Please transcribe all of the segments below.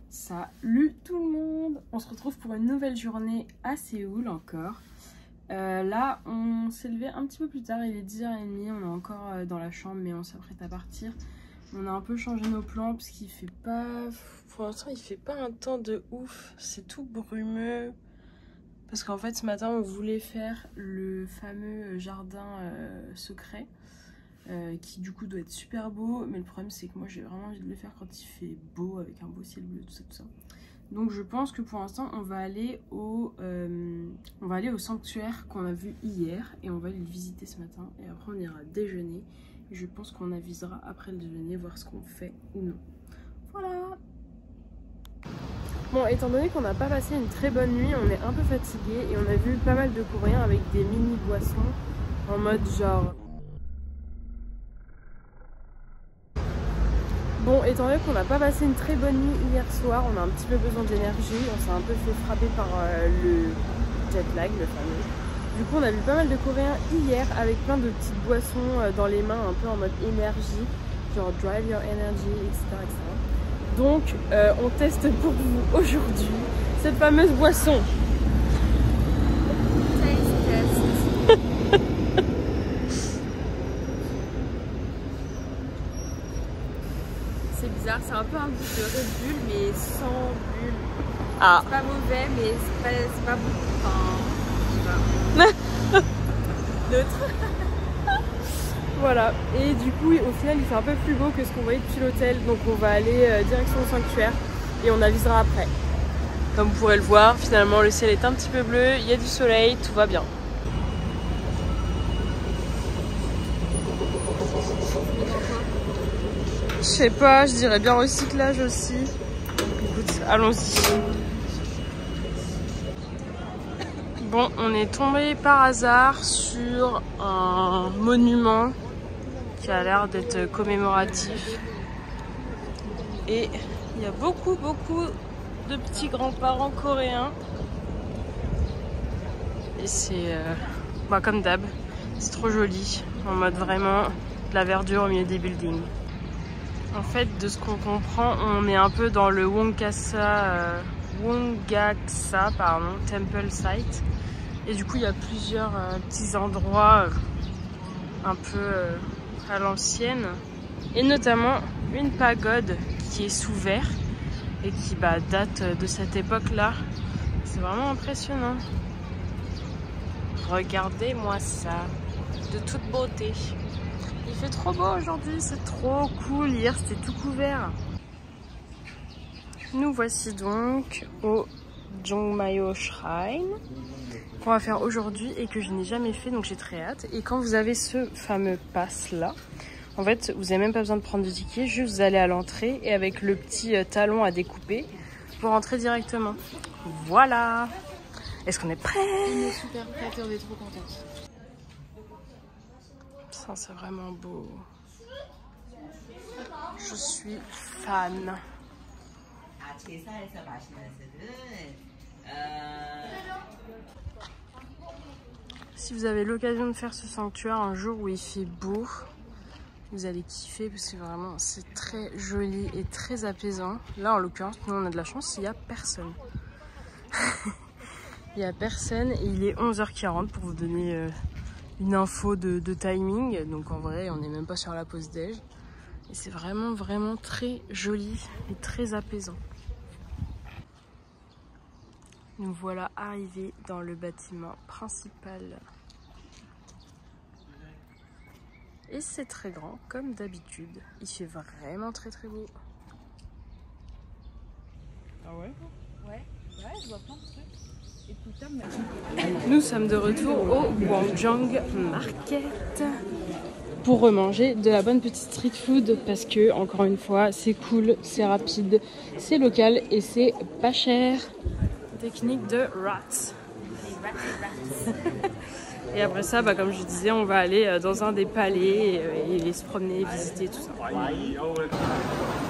Salut tout le monde! On se retrouve pour une nouvelle journée à Séoul encore. Là on s'est levé un petit peu plus tard, il est 10h30, on est encore dans la chambre mais on s'apprête à partir. On a un peu changé nos plans parce qu'il fait pas... Pour l'instant il fait pas un temps de ouf, c'est tout brumeux. Parce qu'en fait ce matin on voulait faire le fameux jardin secret. Qui du coup doit être super beau, mais le problème c'est que moi j'ai vraiment envie de le faire quand il fait beau avec un beau ciel bleu, tout ça. Donc je pense que pour l'instant on va aller au sanctuaire qu'on a vu hier et on va aller le visiter ce matin et après on ira déjeuner et je pense qu'on avisera après le déjeuner voir ce qu'on fait ou non. Voilà. Bon, étant donné qu'on n'a pas passé une très bonne nuit, on est un peu fatigué et on a vu pas mal de Coréens avec des mini boissons en mode genre... Bon, étant donné qu'on n'a pas passé une très bonne nuit hier soir, on a un petit peu besoin d'énergie. On s'est un peu fait frapper par le jet lag, le fameux. Du coup, on a vu pas mal de Coréens hier avec plein de petites boissons dans les mains, un peu en mode énergie, genre drive your energy, etc. etc. Donc, on teste pour vous aujourd'hui cette fameuse boisson. C'est bizarre, c'est un peu un goût de Red Bull mais sans bulle. Ah. C'est pas mauvais mais c'est pas bon. Enfin, neutre. Voilà, et du coup au final il fait un peu plus beau que ce qu'on voyait depuis l'hôtel. Donc on va aller direction le sanctuaire et on avisera après. Comme vous pourrez le voir, finalement le ciel est un petit peu bleu, il y a du soleil, tout va bien. Je sais pas, je dirais bien recyclage aussi. Écoute, allons-y. Bon, on est tombé par hasard sur un monument qui a l'air d'être commémoratif. Et il y a beaucoup de petits grands-parents coréens. Et c'est comme d'hab, c'est trop joli. En mode vraiment de la verdure au milieu des buildings. En fait, de ce qu'on comprend, on est un peu dans le Wongaksa Temple Site. Et du coup, il y a plusieurs petits endroits un peu à l'ancienne. Et notamment une pagode qui est sous verre et qui date de cette époque-là. C'est vraiment impressionnant. Regardez-moi ça, de toute beauté. Il fait trop beau aujourd'hui, c'est trop cool. Hier c'était tout couvert. Nous voici donc au Jongmayo Shrine qu'on va faire aujourd'hui et que je n'ai jamais fait, donc j'ai très hâte. Et quand vous avez ce fameux pass là, en fait vous n'avez même pas besoin de prendre de ticket, juste vous allez à l'entrée et avec le petit talon à découper vous rentrez directement. Voilà. Est-ce qu'on est prêt? On est super prêts, on est trop contente. Ça c'est vraiment beau. Je suis fan. Si vous avez l'occasion de faire ce sanctuaire un jour où il fait beau, vous allez kiffer parce que vraiment c'est très joli et très apaisant. Là en l'occurrence, nous on a de la chance, il n'y a personne. Il n'y a personne et il est 11h40 pour vous donner une info de timing. Donc en vrai on n'est même pas sur la pause déj. Et c'est vraiment très joli et très apaisant. Nous voilà arrivés dans le bâtiment principal. Et c'est très grand comme d'habitude. Il fait vraiment très beau. Ah ouais? Ouais, je vois plein de trucs. Nous sommes de retour au Gwangjang Market pour remanger de la bonne petite street food parce que, encore une fois, c'est cool, c'est rapide, c'est local et c'est pas cher. Technique de rats. Et après ça, comme je disais, on va aller dans un des palais et se promener, visiter tout ça.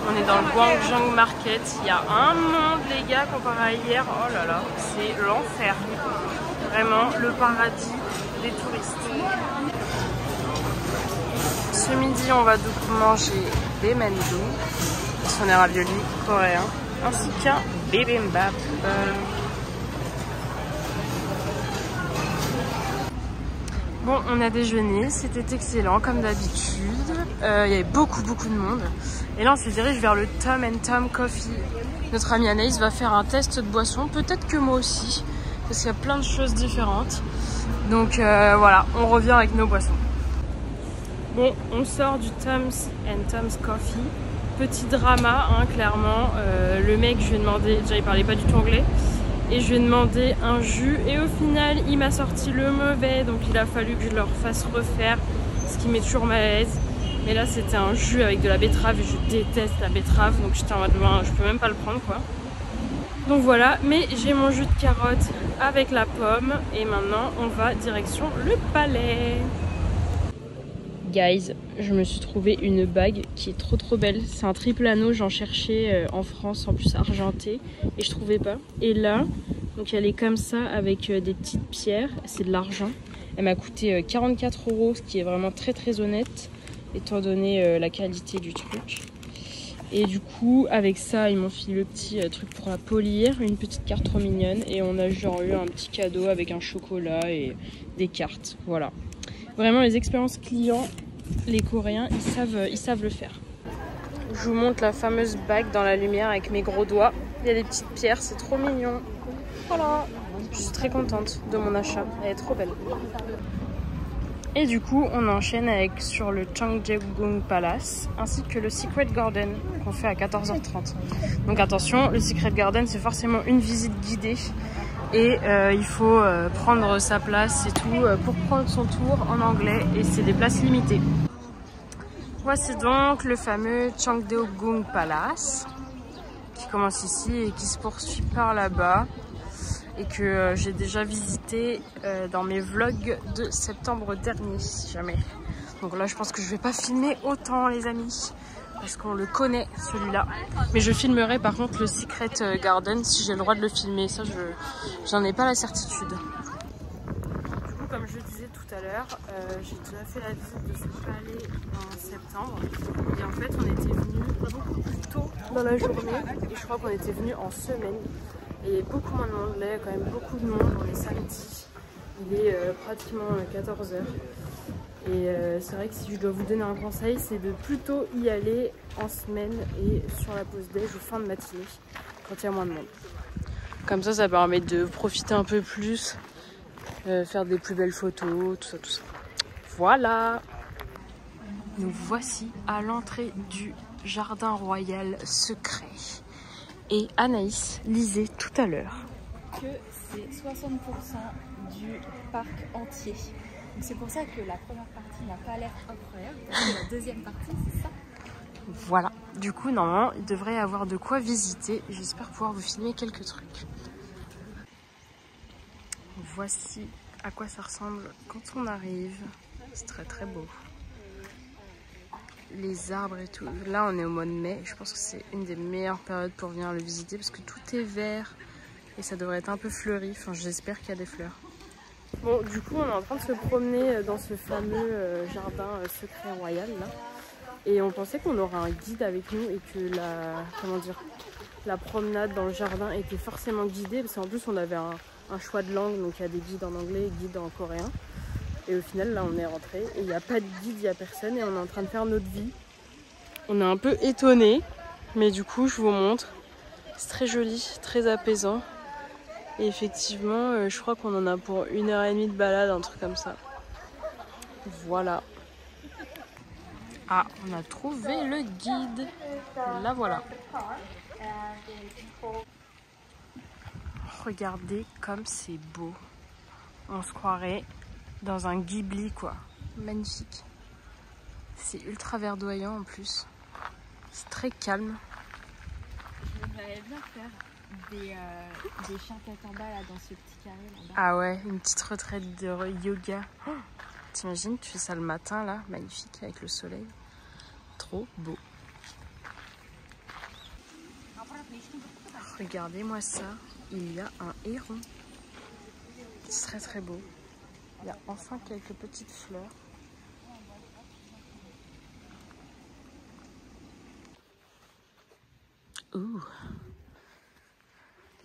On est dans le Gwangjang Market. Il y a un monde, les gars, comparé à hier. Oh là là, c'est l'enfer. Vraiment le paradis des touristes. Ce midi, on va donc manger des mandou. Ce sont des raviolis coréens, ainsi qu'un bibimbap. Bon, on a déjeuné, c'était excellent comme d'habitude. Il y avait beaucoup de monde. Et là, on se dirige vers le Tom & Tom Coffee. Notre amie Anaïs va faire un test de boisson, peut-être que moi aussi, parce qu'il y a plein de choses différentes. Donc voilà, on revient avec nos boissons. Bon, on sort du Tom's & Tom's Coffee. Petit drama, hein, clairement. Le mec, je lui ai demandé, déjà il parlait pas du tout anglais. Et je lui ai demandé un jus et au final il m'a sorti le mauvais, donc il a fallu que je leur fasse refaire, ce qui met toujours mal à l'aise. Mais là c'était un jus avec de la betterave et je déteste la betterave, donc j'étais en mode je peux même pas le prendre quoi. Donc voilà, mais j'ai mon jus de carotte avec la pomme et maintenant on va direction le palais. Guys, je me suis trouvé une bague qui est trop belle. C'est un triple anneau, j'en cherchais en France, en plus argenté, et je trouvais pas. Et là, donc elle est comme ça avec des petites pierres, c'est de l'argent. Elle m'a coûté 44 €, ce qui est vraiment très honnête, étant donné la qualité du truc. Et du coup, avec ça, ils m'ont filé le petit truc pour la polir, une petite carte trop mignonne, et on a genre eu un petit cadeau avec un chocolat et des cartes, voilà. Vraiment, les expériences clients, les Coréens, ils savent le faire. Je vous montre la fameuse bague dans la lumière avec mes gros doigts. Il y a des petites pierres, c'est trop mignon. Voilà, je suis très contente de mon achat, elle est trop belle. Et du coup, on enchaîne avec sur le Changdeokgung Palace, ainsi que le Secret Garden, qu'on fait à 14h30. Donc attention, le Secret Garden, c'est forcément une visite guidée. Et il faut prendre sa place et tout pour prendre son tour en anglais et c'est des places limitées. Voici donc le fameux Changdeokgung Palace qui commence ici et qui se poursuit par là-bas et que j'ai déjà visité dans mes vlogs de septembre dernier, si jamais. Donc là je pense que je vais pas filmer autant les amis, parce qu'on le connaît celui-là. Mais je filmerai par contre le Secret Garden si j'ai le droit de le filmer. Ça, j'en ai pas la certitude. Du coup, comme je disais tout à l'heure, j'ai déjà fait la visite de ce palais en septembre. Et en fait, on était venus beaucoup plus tôt dans la journée. Et je crois qu'on était venus en semaine. Et beaucoup moins de monde. Là, il y a quand même beaucoup de monde. On est samedi. Il est pratiquement 14 h. Et c'est vrai que si je dois vous donner un conseil, c'est de plutôt y aller en semaine et sur la pause déj ou fin de matinée, quand il y a moins de monde. Comme ça permet de profiter un peu plus, faire des plus belles photos, tout ça. Voilà! Nous voici à l'entrée du jardin royal secret. Et Anaïs lisait tout à l'heure que c'est 60% du parc entier. C'est pour ça que la première partie n'a pas l'air incroyable, parce que la deuxième partie, c'est ça. Voilà, du coup, normalement, il devrait y avoir de quoi visiter. J'espère pouvoir vous filmer quelques trucs. Voici à quoi ça ressemble quand on arrive. C'est très beau. Les arbres et tout. Là, on est au mois de mai. Je pense que c'est une des meilleures périodes pour venir le visiter, parce que tout est vert et ça devrait être un peu fleuri. Enfin, j'espère qu'il y a des fleurs. Bon, du coup, on est en train de se promener dans ce fameux jardin secret royal là. Et on pensait qu'on aurait un guide avec nous et que la promenade dans le jardin était forcément guidée, parce qu'en plus on avait un choix de langue, donc il y a des guides en anglais et guides en coréen. Et au final, là, on est rentré et il n'y a pas de guide, il n'y a personne et on est en train de faire notre vie. On est un peu étonnés, mais du coup, je vous montre. C'est très joli, très apaisant. Et effectivement, je crois qu'on en a pour 1h30 de balade, un truc comme ça. Voilà. Ah, on a trouvé le guide. Là, voilà. Regardez comme c'est beau. On se croirait dans un Ghibli, quoi. Magnifique. C'est ultra verdoyant en plus. C'est très calme. J'aimerais bien faire des chiens tête en bas là, dans ce petit carré là-bas. Ah ouais, une petite retraite de yoga. Oh, t'imagines, tu fais ça le matin là, magnifique avec le soleil. Trop beau. Regardez-moi ça, il y a un héron. C'est très beau. Il y a enfin quelques petites fleurs.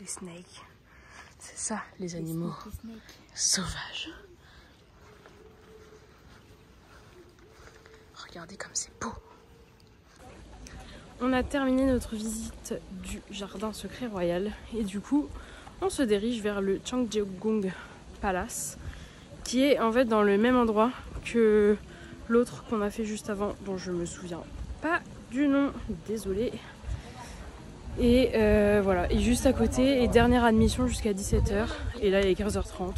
Les snakes. C'est ça, les animaux sauvages. Regardez comme c'est beau. On a terminé notre visite du jardin secret royal et du coup on se dirige vers le Changjeong Palace qui est en fait dans le même endroit que l'autre qu'on a fait juste avant dont je me souviens pas du nom, désolée. Et voilà, et juste à côté, et dernière admission jusqu'à 17h et là il est 15h30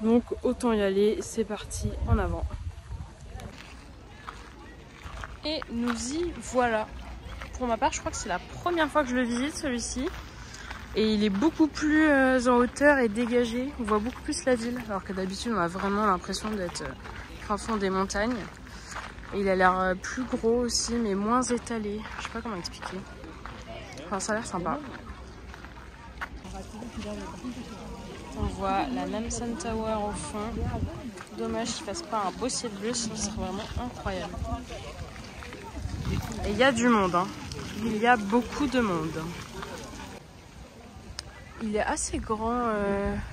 donc autant y aller, c'est parti, en avant. Et nous y voilà. Pour ma part, je crois que c'est la première fois que je le visite celui-ci. Et il est beaucoup plus en hauteur et dégagé. On voit beaucoup plus la ville. Alors que d'habitude, on a vraiment l'impression d'être au fond des montagnes. Et il a l'air plus gros aussi, mais moins étalé. Je sais pas comment expliquer. Enfin, ça a l'air sympa. On voit la Namsan Tower au fond. Dommage qu'il fasse pas un beau ciel bleu, sinon ce serait vraiment incroyable. Et il y a du monde, hein. Il y a beaucoup de monde. Il est assez grand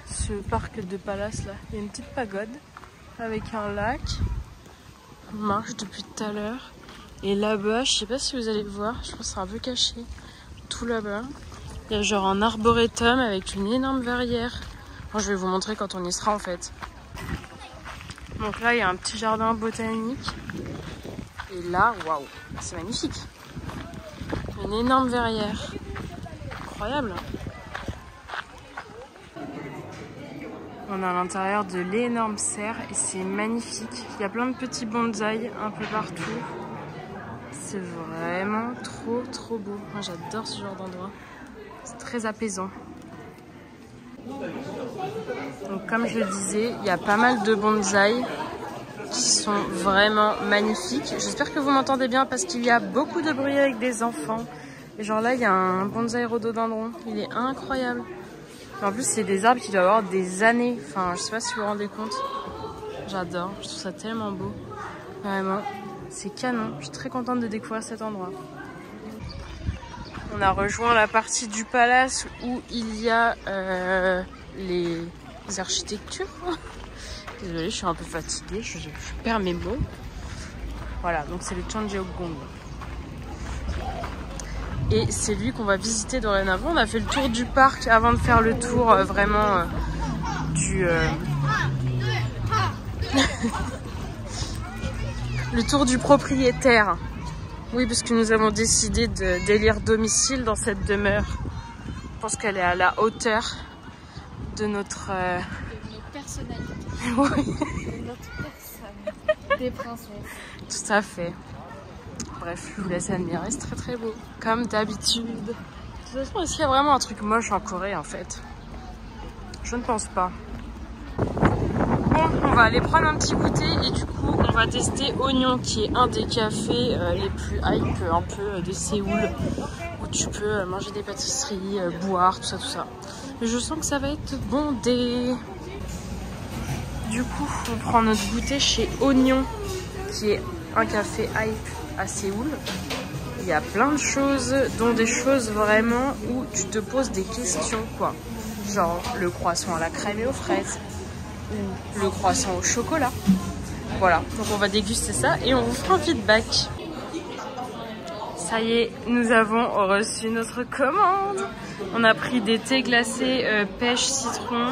ce parc de Palace là. Il y a une petite pagode avec un lac. On marche depuis tout à l'heure. Et là-bas, je sais pas si vous allez voir, je pense que c'est un peu caché. Tout là-bas. Il y a genre un arboretum avec une énorme verrière. Bon, je vais vous montrer quand on y sera en fait. Donc là, il y a un petit jardin botanique. Et là, waouh, c'est magnifique. Une énorme verrière. Incroyable. On est à l'intérieur de l'énorme serre et c'est magnifique. Il y a plein de petits bonsaïs un peu partout. C'est vraiment trop beau. Moi j'adore ce genre d'endroit. C'est très apaisant. Donc comme je le disais, il y a pas mal de bonsaïs qui sont vraiment magnifiques. J'espère que vous m'entendez bien parce qu'il y a beaucoup de bruit avec des enfants. Et genre là, il y a un bonsaï rhododendron. Il est incroyable. Et en plus, c'est des arbres qui doivent avoir des années. Enfin, je sais pas si vous vous rendez compte. J'adore. Je trouve ça tellement beau. Vraiment, c'est canon. Je suis très contente de découvrir cet endroit. On a rejoint la partie du palace où il y a les architectures. Désolée, je suis un peu fatiguée, je perds mes mots. Voilà, donc c'est le Changjeong. Et c'est lui qu'on va visiter dorénavant. On a fait le tour du parc avant de faire le tour vraiment du... le tour du propriétaire. Oui, parce que nous avons décidé d'élire domicile dans cette demeure. Je pense qu'elle est à la hauteur de notre... De notre personnalité. Oui. De notre personne. Des princesses. Tout à fait. Bref, je vous laisse admirer, c'est très beau. Comme d'habitude. De toute façon, est-ce qu'il y a vraiment un truc moche en Corée en fait? Je ne pense pas. Bon, on va aller prendre un petit goûter et du coup, on va tester Oignon qui est un des cafés les plus hype un peu de Séoul. Où tu peux manger des pâtisseries, boire, tout ça. Mais je sens que ça va être bondé. Du coup, on prend notre goûter chez Oignon qui est un café hype à Séoul. Il y a plein de choses, dont des choses vraiment où tu te poses des questions quoi. Genre le croissant à la crème et aux fraises ou le croissant au chocolat. Voilà, donc on va déguster ça et on vous fera un feedback. Ça y est, nous avons reçu notre commande. On a pris des thés glacés pêche citron.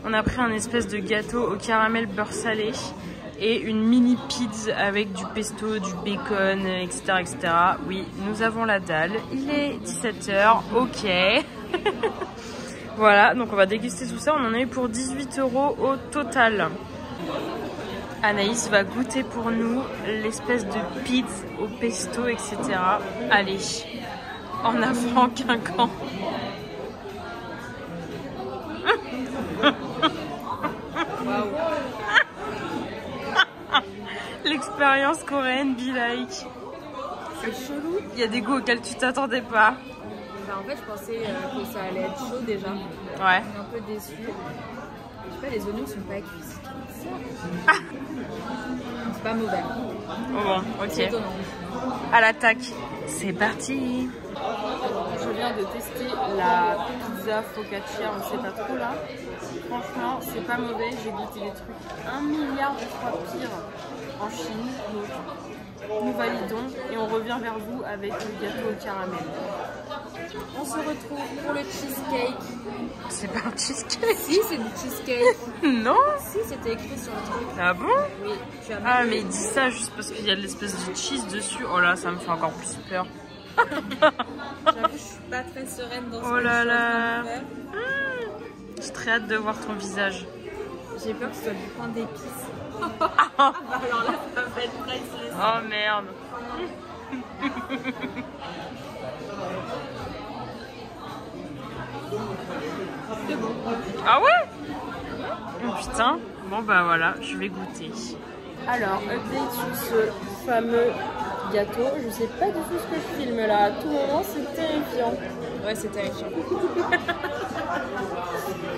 On a pris un espèce de gâteau au caramel beurre salé. Et une mini pizza avec du pesto, du bacon, etc. etc. Oui, nous avons la dalle. Il est 17h, ok. Voilà, donc on va déguster tout ça. On en a eu pour 18 € au total. Anaïs va goûter pour nous l'espèce de pizza au pesto, etc. Allez, en avant Quincan. Waouh. L'expérience coréenne be like. C'est chelou. Il y a des goûts auxquels tu t'attendais pas. Bah, en fait, je pensais que ça allait être chaud déjà. Ouais. Je suis un peu déçue. Je sais pas, les oignons sont pas cuits. Ah. C'est pas mauvais. Oh bon, ok. C'est étonnant. À l'attaque. C'est parti. Je revient de tester la pizza focaccia, on sait pas trop là. Franchement, c'est pas mauvais, j'ai goûté des trucs 1 milliard de fois pire en Chine. Donc nous validons et on revient vers vous avec le gâteau au caramel. On se retrouve pour le cheesecake. C'est pas un cheesecake? Si, c'est du cheesecake. Non. Si, c'était écrit sur le truc. Ah bon? Oui, tu as Ah mais il dit ça juste parce qu'il y a de l'espèce de cheese dessus. Oh là, ça me fait encore plus peur. J'avoue, je suis pas très sereine dans ce Oh là là. faire. J'ai très hâte de voir ton visage. J'ai peur que ce soit du pain d'épices. Bah alors là, ça va être priceless. Oh merde. C'est bon. Ah ouais? Oh putain. Bon bah voilà, je vais goûter. Alors, update sur ce fameux gâteau. Je sais pas du tout ce que je filme là. À tout moment, c'est terrifiant. Ouais, c'est terrifiant.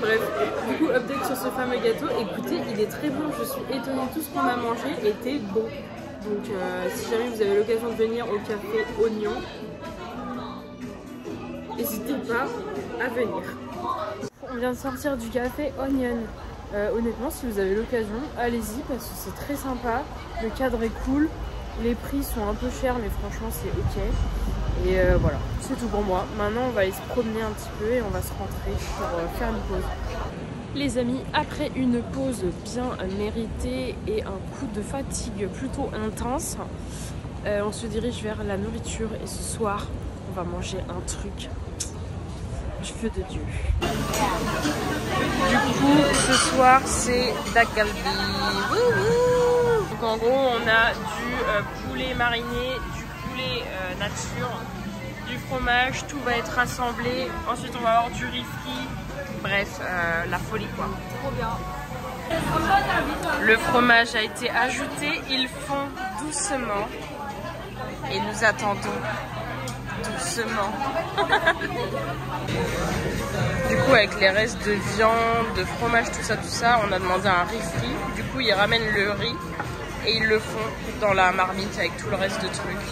Bref, du coup, update sur ce fameux gâteau. Écoutez, il est très bon. Je suis étonnée. Tout ce qu'on a mangé était bon. Donc, si jamais vous avez l'occasion de venir au café Oignon, n'hésitez pas à venir. On vient de sortir du café Onion. Honnêtement, si vous avez l'occasion, allez-y parce que c'est très sympa. Le cadre est cool. Les prix sont un peu chers, mais franchement, c'est ok. Et voilà, c'est tout pour moi. Maintenant, on va aller se promener un petit peu et on va se rentrer pour faire une pause. Les amis, après une pause bien méritée et un coup de fatigue plutôt intense, on se dirige vers la nourriture et ce soir, on va manger un truc du feu de Dieu. Du coup, ce soir, c'est dak galbi. Donc en gros, on a du poulet mariné, du poulet nature, du fromage, tout va être assemblé. Ensuite, on va avoir du riz frit. Bref, la folie quoi. Trop bien. Le fromage a été ajouté, ils font doucement et nous attendons doucement. Du coup, avec les restes de viande, de fromage, tout ça, on a demandé un riz frit. Du coup, ils ramènent le riz et ils le font dans la marmite avec tout le reste de trucs.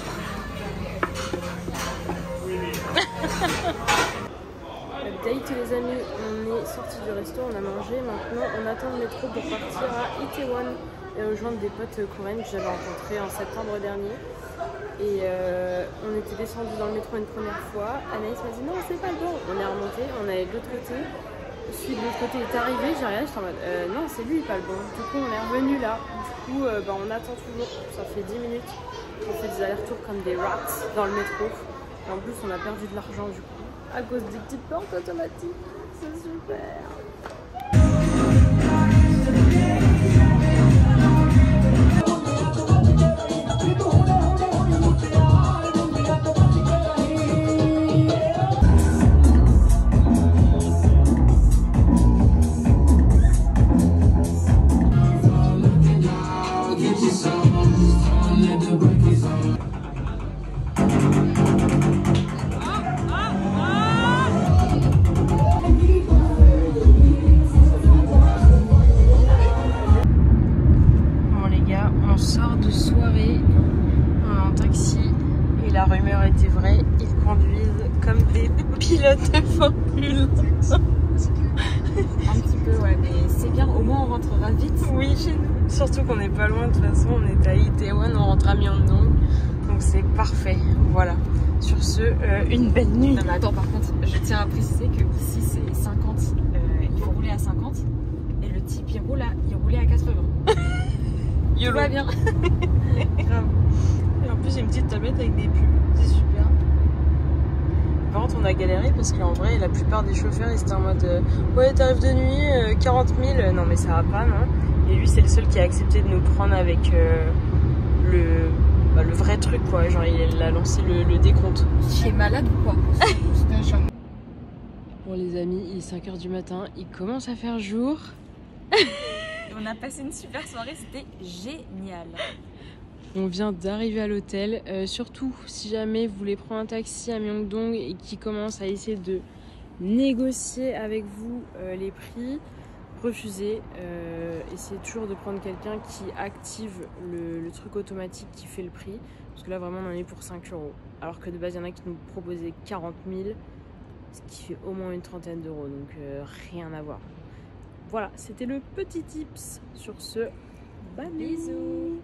Update les amis, on est sorti du resto, on a mangé, maintenant on attend le métro pour partir à Itaewon et rejoindre des potes coréennes que j'avais rencontrés en septembre dernier. Et on était descendu dans le métro une première fois, Anaïs m'a dit non c'est pas le bon, on est remonté, on allait de l'autre côté, celui de l'autre côté est arrivé, j'ai regardé, j'étais en mode non c'est lui pas le bon, du coup on est revenu là, du coup on attend toujours, ça fait 10 minutes, on fait des allers-retours comme des rats dans le métro, et en plus on a perdu de l'argent du coup. À cause des petites portes automatiques, c'est super. La rumeur était vraie, ils conduisent comme des pilotes de Formule 1. Un petit peu, ouais, mais c'est bien, au moins on rentrera vite. Oui, chez nous. Surtout qu'on n'est pas loin, de toute façon, on est à Itaewon, on rentre à Myeongdong. Donc c'est parfait, voilà. Sur ce, une belle nuit. Non mais attends, par contre, je tiens à préciser que ici c'est 50, il faut rouler à 50. Et le type il roulait à 80. Tout va bien. Grave. Et en plus, j'ai une petite tablette avec des pubs, c'est super. Par contre, on a galéré parce qu'en vrai, la plupart des chauffeurs ils étaient en mode ouais, tarif de nuit, 40 000. Non, mais ça va pas, non. Et lui, c'est le seul qui a accepté de nous prendre avec le vrai truc, quoi. Genre, il a lancé le décompte. Tu es malade ou quoi? Bon, les amis, il est 5 h du matin, il commence à faire jour. On a passé une super soirée, c'était génial. On vient d'arriver à l'hôtel, surtout si jamais vous voulez prendre un taxi à Myeongdong et qui commence à essayer de négocier avec vous les prix, refusez, essayez toujours de prendre quelqu'un qui active le truc automatique qui fait le prix, parce que là vraiment on en est pour 5 €, alors que de base il y en a qui nous proposaient 40 000, ce qui fait au moins une trentaine d'euros, donc rien à voir. Voilà, c'était le petit tips sur ce. Bye. Bisous.